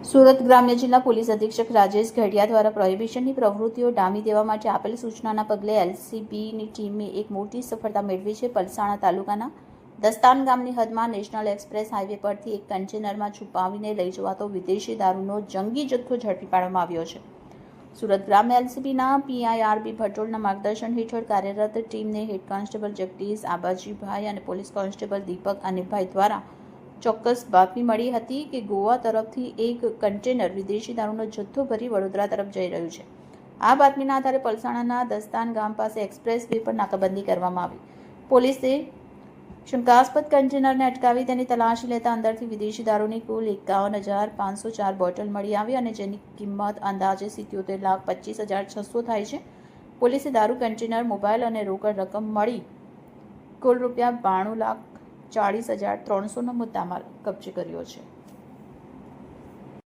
સુરત ગ્રામ્ય જિલ્લા પોલીસ અધિક્ષક રાજેશ ઘડિયા દ્વારા પ્રોહિબિશનની પ્રવૃત્તિઓ ડામી દેવા માટે આપેલ સૂચનાના પગલે એલસીબીની ટીમે એક મોટી સફળતા મેળવી છે। પલસાણા તાલુકાના દસ્તાન ગામની હદમાં નેશનલ એક્સપ્રેસ હાઈવે પરથી એક કન્ટેનરમાં છુપાવીને લઈ જવાતો વિદેશી દારૂનો જંગી જથ્થો ઝડપી પાડવામાં આવ્યો છે। સુરત ગ્રામ્ય એલસીબીના પીઆઈઆરબી ભટોળના માર્ગદર્શન હેઠળ કાર્યરત ટીમને હેડ કોન્સ્ટેબલ જગદીશ આબાજીભાઈ અને પોલીસ કોન્સ્ટેબલ દીપક અનિલભાઈ દ્વારા ચોક્કસ બાતમી મળી હતી કે ગોવા તરફથી એક કન્ટેનર વિદેશી દારૂનો જથ્થો ભરી વડોદરા તરફ જઈ રહ્યું છે। આ બાતમીના આધારે પલસાણાના દસ્તાન ગામ પાસે એક્સપ્રેસ વે પર નાકાબંધી કરવામાં આવી। પોલીસે શંકાસ્પદ કન્ટેનરને અટકાવી તેની તલાશી લેતા અંદરથી વિદેશી દારૂની કુલ 51,504 બોટલ મળી આવી અને જેની કિંમત અંદાજે 77,25,600 થાય છે। પોલીસે દારૂ કન્ટેનર, મોબાઈલ અને રોકડ રકમ મળી કુલ ₹92,40,300નો મુદ્દામાલ કબજે કર્યો છે।